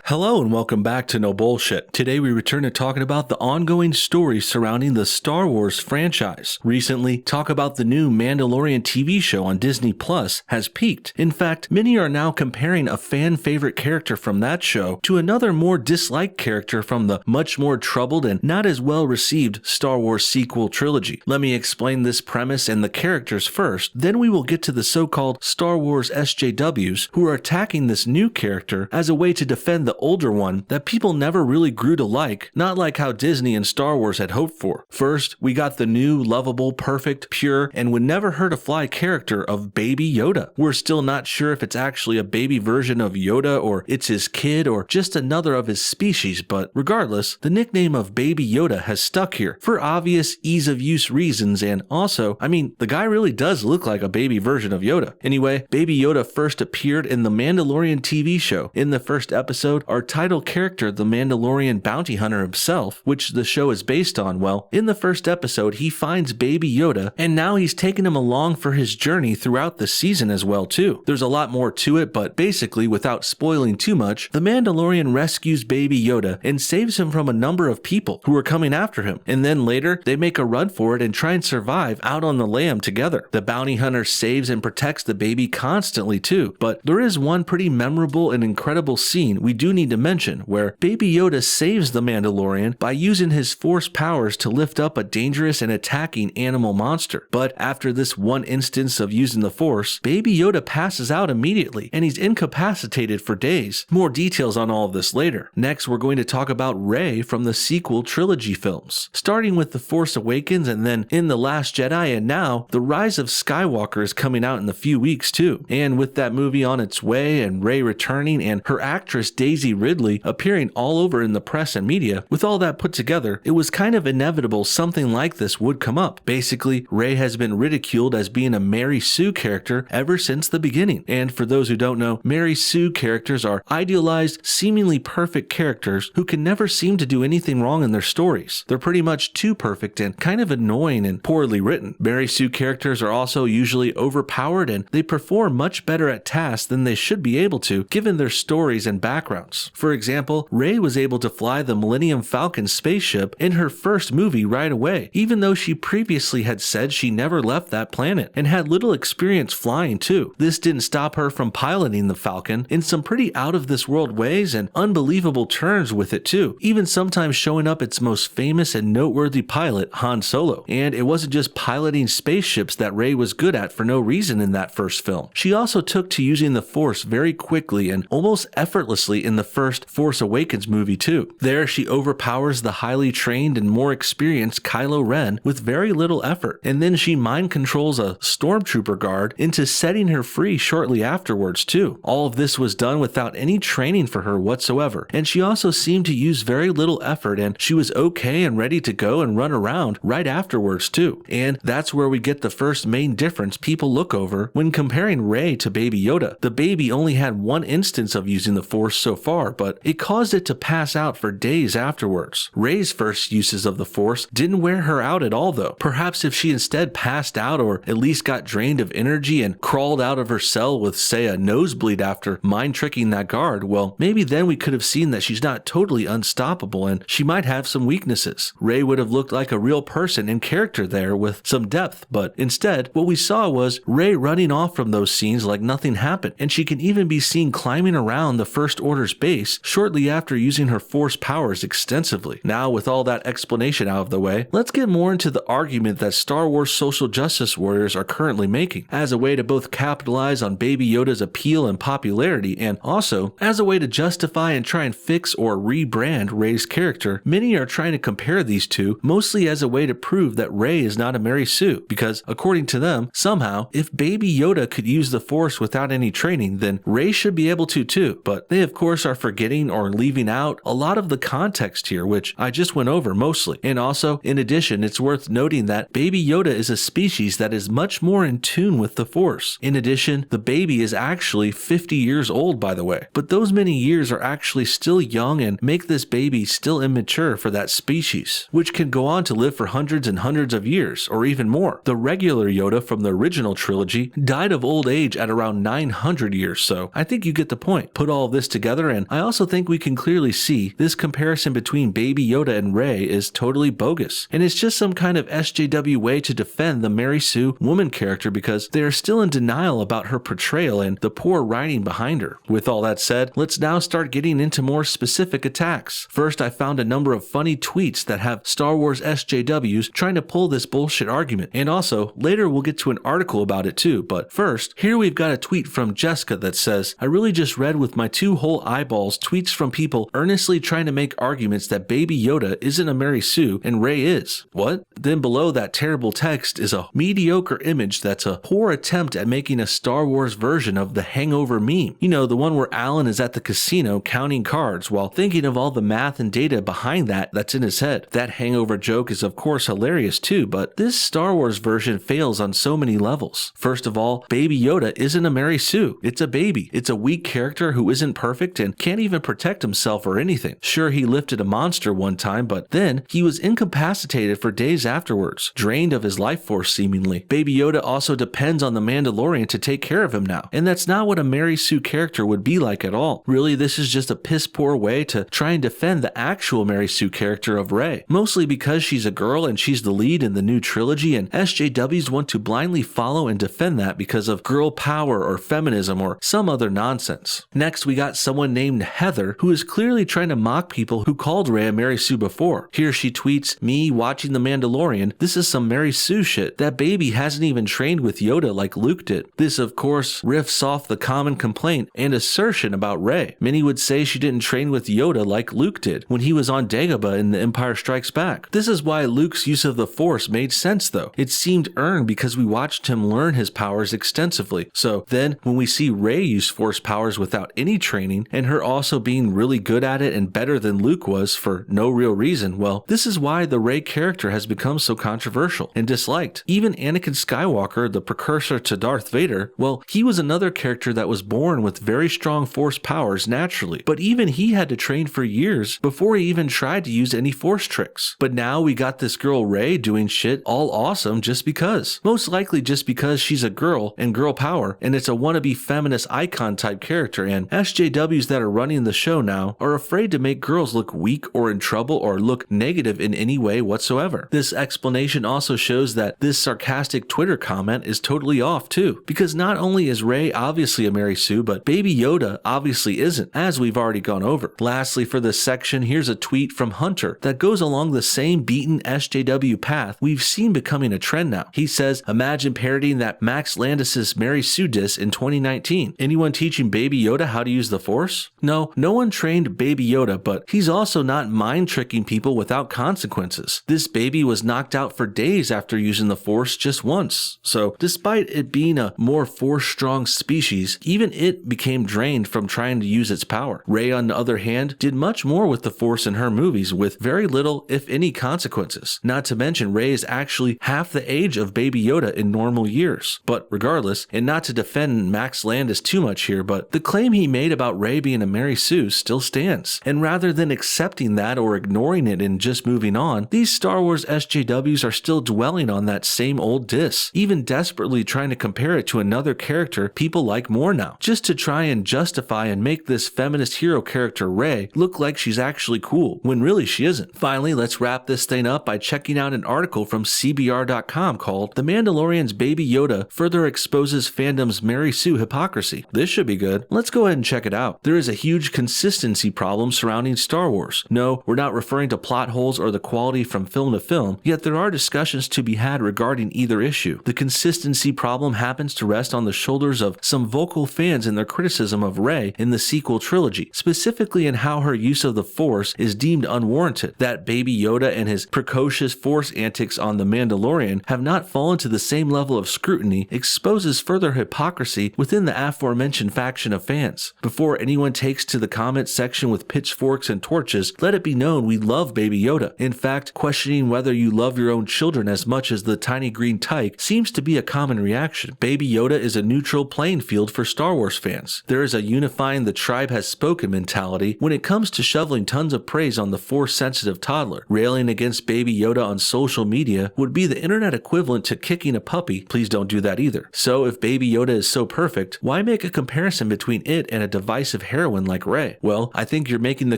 Hello and welcome back to No Bullshit. Today we return to talking about the ongoing story surrounding the Star Wars franchise. Recently, talk about the new Mandalorian TV show on Disney Plus has peaked. In fact, many are now comparing a fan favorite character from that show to another more disliked character from the much more troubled and not as well received Star Wars sequel trilogy. Let me explain this premise and the characters first, then we will get to the so-called Star Wars SJWs who are attacking this new character as a way to defend the older one that people never really grew to like, not like how Disney and Star Wars had hoped for. First, we got the new, lovable, perfect, pure, and would never hurt a fly character of Baby Yoda. We're still not sure if it's actually a baby version of Yoda or it's his kid or just another of his species, but regardless, the nickname of Baby Yoda has stuck here for obvious ease of use reasons, and also, the guy really does look like a baby version of Yoda. Anyway, Baby Yoda first appeared in the Mandalorian TV show. In the first episode, our title character, the Mandalorian bounty hunter himself, which the show is based on, in the first episode he finds Baby Yoda and now he's taking him along for his journey throughout the season as well too. There's a lot more to it, but basically without spoiling too much, the Mandalorian rescues Baby Yoda and saves him from a number of people who are coming after him, and then later they make a run for it and try and survive out on the lam together. The bounty hunter saves and protects the baby constantly too, but there is one pretty memorable and incredible scene we do need to mention where Baby Yoda saves the Mandalorian by using his Force powers to lift up a dangerous and attacking animal monster. But after this one instance of using the Force, Baby Yoda passes out immediately and he's incapacitated for days. More details on all of this later. Next, we're going to talk about Rey from the sequel trilogy films. Starting with The Force Awakens and then in The Last Jedi, and now The Rise of Skywalker is coming out in a few weeks too. And with that movie on its way and Rey returning and her actress Daisy Ridley appearing all over in the press and media, with all that put together, it was kind of inevitable something like this would come up. Basically, Rey has been ridiculed as being a Mary Sue character ever since the beginning. And for those who don't know, Mary Sue characters are idealized, seemingly perfect characters who can never seem to do anything wrong in their stories. They're pretty much too perfect and kind of annoying and poorly written. Mary Sue characters are also usually overpowered and they perform much better at tasks than they should be able to given their stories and backgrounds. For example, Rey was able to fly the Millennium Falcon spaceship in her first movie right away, even though she previously had said she never left that planet and had little experience flying too. This didn't stop her from piloting the Falcon in some pretty out of this world ways and unbelievable turns with it too, even sometimes showing up its most famous and noteworthy pilot, Han Solo. And it wasn't just piloting spaceships that Rey was good at for no reason in that first film. She also took to using the Force very quickly and almost effortlessly in the first Force Awakens movie too. There she overpowers the highly trained and more experienced Kylo Ren with very little effort, and then she mind controls a stormtrooper guard into setting her free shortly afterwards too. All of this was done without any training for her whatsoever, and she also seemed to use very little effort, and she was okay and ready to go and run around right afterwards too. And that's where we get the first main difference people look over when comparing Rey to Baby Yoda. The baby only had one instance of using the Force so far, but it caused it to pass out for days afterwards. Rey's first uses of the Force didn't wear her out at all though. Perhaps if she instead passed out or at least got drained of energy and crawled out of her cell with, say, a nosebleed after mind tricking that guard, well, maybe then we could have seen that she's not totally unstoppable and she might have some weaknesses. Rey would have looked like a real person in character there with some depth, but instead what we saw was Rey running off from those scenes like nothing happened, and she can even be seen climbing around the First Order's base shortly after using her Force powers extensively. Now, with all that explanation out of the way, let's get more into the argument that Star Wars social justice warriors are currently making, as a way to both capitalize on Baby Yoda's appeal and popularity, and also as a way to justify and try and fix or rebrand Rey's character. Many are trying to compare these two, mostly as a way to prove that Rey is not a Mary Sue, because according to them, somehow, if Baby Yoda could use the Force without any training, then Rey should be able to too. But they of course are forgetting or leaving out a lot of the context here, which I just went over mostly. And also, in addition, it's worth noting that Baby Yoda is a species that is much more in tune with the Force. In addition, the baby is actually 50 years old, by the way. But those many years are actually still young and make this baby still immature for that species, which can go on to live for hundreds and hundreds of years, or even more. The regular Yoda from the original trilogy died of old age at around 900 years, so I think you get the point. Put all of this together and I also think we can clearly see this comparison between Baby Yoda and Rey is totally bogus, and it's just some kind of SJW way to defend the Mary Sue woman character because they are still in denial about her portrayal and the poor writing behind her. With all that said, let's now start getting into more specific attacks. First, I found a number of funny tweets that have Star Wars SJWs trying to pull this bullshit argument, and also later we'll get to an article about it too, but first, here we've got a tweet from Jessica that says, I really just read with my two whole eyeballs tweets from people earnestly trying to make arguments that Baby Yoda isn't a Mary Sue and Rey is. What? Then below that terrible text is a mediocre image that's a poor attempt at making a Star Wars version of the Hangover meme. You know, the one where Alan is at the casino counting cards while thinking of all the math and data behind that's in his head. That Hangover joke is of course hilarious too, but this Star Wars version fails on so many levels. First of all, Baby Yoda isn't a Mary Sue. It's a baby. It's a weak character who isn't perfect and can't even protect himself or anything. Sure, he lifted a monster one time, but then he was incapacitated for days afterwards, drained of his life force seemingly. Baby Yoda also depends on the Mandalorian to take care of him now, and that's not what a Mary Sue character would be like at all. Really, this is just a piss poor way to try and defend the actual Mary Sue character of Rey, mostly because she's a girl and she's the lead in the new trilogy, and SJWs want to blindly follow and defend that because of girl power or feminism or some other nonsense. Next, we got someone named Heather who is clearly trying to mock people who called Rey a Mary Sue before. Here she tweets, me watching The Mandalorian, this is some Mary Sue shit. That baby hasn't even trained with Yoda like Luke did. This of course riffs off the common complaint and assertion about Rey. Many would say she didn't train with Yoda like Luke did when he was on Dagobah in The Empire Strikes Back. This is why Luke's use of the Force made sense though. It seemed earned because we watched him learn his powers extensively. So then when we see Rey use Force powers without any training and her also being really good at it and better than Luke was for no real reason, well, this is why the Rey character has become so controversial and disliked. Even Anakin Skywalker, the precursor to Darth Vader, well, he was another character that was born with very strong Force powers naturally, but even he had to train for years before he even tried to use any Force tricks. But now we got this girl Rey doing shit all awesome just because. Most likely just because she's a girl and girl power, and it's a wannabe feminist icon type character, and SJWs that are running the show now are afraid to make girls look weak or in trouble or look negative in any way whatsoever. This explanation also shows that this sarcastic Twitter comment is totally off too, because not only is Rey obviously a Mary Sue, but Baby Yoda obviously isn't, as we've already gone over. Lastly, for this section, here's a tweet from Hunter that goes along the same beaten SJW path we've seen becoming a trend now. He says, imagine parodying that Max Landis' Mary Sue diss in 2019. Anyone teaching Baby Yoda how to use the Force? No one trained Baby Yoda, but he's also not mind tricking people without consequences. This baby was knocked out for days after using the Force just once. So despite it being a more Force strong species, even it became drained from trying to use its power. Rey, on the other hand, did much more with the Force in her movies with very little, if any, consequences. Not to mention, Rey is actually half the age of Baby Yoda in normal years. But regardless, and not to defend Max Landis too much here, but the claim he made about Rey being a Mary Sue still stands. And rather than accepting that or ignoring it and just moving on, these Star Wars SJWs are still dwelling on that same old diss, even desperately trying to compare it to another character people like more now, just to try and justify and make this feminist hero character Rey look like she's actually cool, when really she isn't. Finally, let's wrap this thing up by checking out an article from CBR.com called The Mandalorian's Baby Yoda Further Exposes Fandom's Mary Sue Hypocrisy. This should be good. Let's go ahead and check it out. There is a huge consistency problem surrounding Star Wars. No, we're not referring to plot holes or the quality from film to film, yet there are discussions to be had regarding either issue. The consistency problem happens to rest on the shoulders of some vocal fans in their criticism of Rey in the sequel trilogy, specifically in how her use of the Force is deemed unwarranted. That Baby Yoda and his precocious Force antics on The Mandalorian have not fallen to the same level of scrutiny exposes further hypocrisy within the aforementioned faction of fans. Before anyone takes to the comment section with pitchforks and torches, let it be known we love Baby Yoda. In fact, questioning whether you love your own children as much as the tiny green tyke seems to be a common reaction. Baby Yoda is a neutral playing field for Star Wars fans. There is a unifying the tribe has spoken mentality when it comes to shoveling tons of praise on the Force-sensitive toddler. Railing against Baby Yoda on social media would be the internet equivalent to kicking a puppy. Please don't do that either. So if Baby Yoda is so perfect, why make a comparison between it and a divisive heroine heroine like Rey? Well, I think you're making the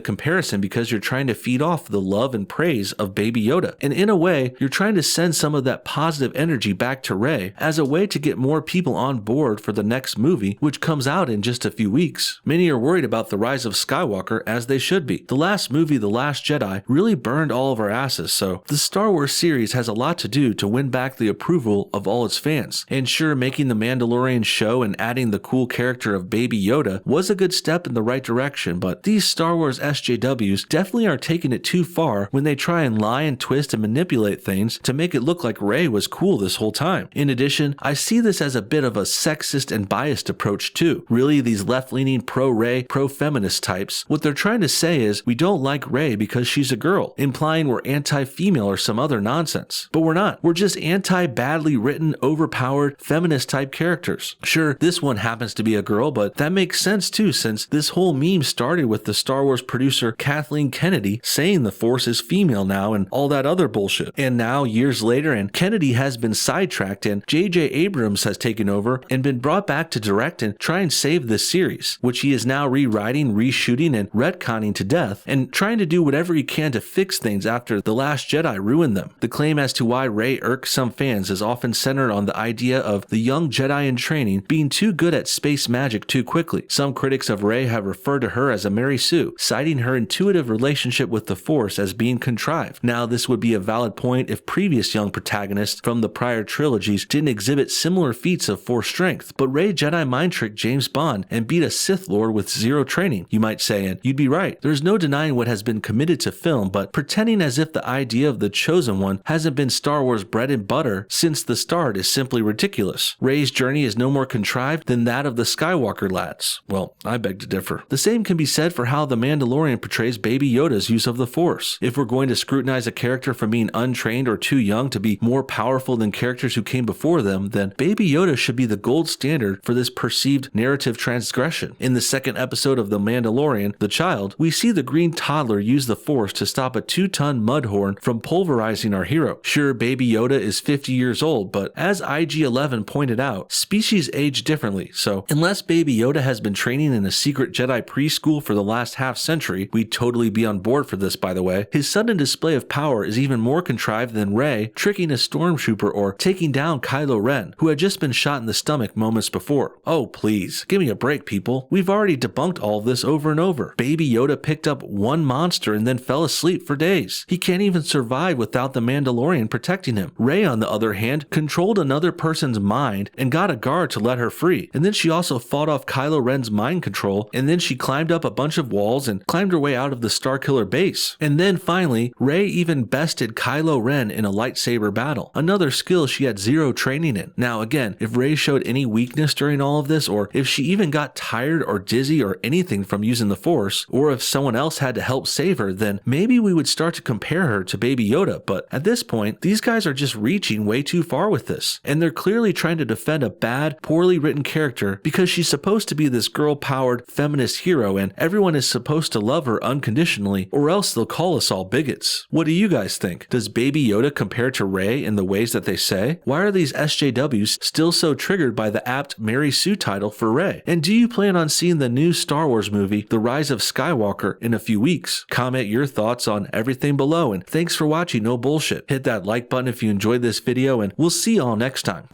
comparison because you're trying to feed off the love and praise of Baby Yoda. And in a way, you're trying to send some of that positive energy back to Rey as a way to get more people on board for the next movie, which comes out in just a few weeks. Many are worried about the rise of Skywalker, as they should be. The last movie, The Last Jedi, really burned all of our asses, so the Star Wars series has a lot to do to win back the approval of all its fans. And sure, making the Mandalorian show and adding the cool character of Baby Yoda was a good step in the right direction, but these Star Wars SJWs definitely are taking it too far when they try and lie and twist and manipulate things to make it look like Rey was cool this whole time. In addition, I see this as a bit of a sexist and biased approach too. Really, these left-leaning pro-Rey, pro-feminist types, what they're trying to say is we don't like Rey because she's a girl, implying we're anti-female or some other nonsense. But we're not. We're just anti-badly written, overpowered, feminist type characters. Sure, this one happens to be a girl, but that makes sense too, since this whole meme started with the Star Wars producer Kathleen Kennedy saying the Force is female now and all that other bullshit. And now, years later, and Kennedy has been sidetracked and J.J. Abrams has taken over and been brought back to direct and try and save this series, which he is now rewriting, reshooting, and retconning to death, and trying to do whatever he can to fix things after The Last Jedi ruined them. The claim as to why Rey irks some fans is often centered on the idea of the young Jedi in training being too good at space magic too quickly. Some critics of Rey have referred to her as a Mary Sue, citing her intuitive relationship with the Force as being contrived. Now, this would be a valid point if previous young protagonists from the prior trilogies didn't exhibit similar feats of Force strength, but Rey Jedi mind tricked James Bond and beat a Sith Lord with zero training, you might say, and you'd be right. There's no denying what has been committed to film, but pretending as if the idea of the Chosen One hasn't been Star Wars bread and butter since the start is simply ridiculous. Rey's journey is no more contrived than that of the Skywalker lads. Well, I beg to differ. The same can be said for how The Mandalorian portrays Baby Yoda's use of the Force. If we're going to scrutinize a character for being untrained or too young to be more powerful than characters who came before them, then Baby Yoda should be the gold standard for this perceived narrative transgression. In the second episode of The Mandalorian, The Child, we see the green toddler use the Force to stop a 2-ton mudhorn from pulverizing our hero. Sure, Baby Yoda is 50 years old, but as IG-11 pointed out, species age differently, so unless Baby Yoda has been training in a secret Jedi preschool for the last half-century, we'd totally be on board for this, by the way. His sudden display of power is even more contrived than Rey tricking a stormtrooper or taking down Kylo Ren, who had just been shot in the stomach moments before. Oh please, give me a break, people. We've already debunked all of this over and over. Baby Yoda picked up one monster and then fell asleep for days. He can't even survive without the Mandalorian protecting him. Rey, on the other hand, controlled another person's mind and got a guard to let her free. And then she also fought off Kylo Ren's mind control, and then she climbed up a bunch of walls and climbed her way out of the Starkiller base. And then finally, Rey even bested Kylo Ren in a lightsaber battle, another skill she had zero training in. Now again, if Rey showed any weakness during all of this, or if she even got tired or dizzy or anything from using the Force, or if someone else had to help save her, then maybe we would start to compare her to Baby Yoda. But at this point, these guys are just reaching way too far with this, and they're clearly trying to defend a bad, poorly written character because she's supposed to be this girl-powered feminist hero and everyone is supposed to love her unconditionally, or else they'll call us all bigots. What do you guys think? Does Baby Yoda compare to Rey in the ways that they say? Why are these SJWs still so triggered by the apt Mary Sue title for Rey? And do you plan on seeing the new Star Wars movie, The Rise of Skywalker, in a few weeks? Comment your thoughts on everything below, and thanks for watching No Bullshit. Hit that like button if you enjoyed this video, and we'll see y'all next time.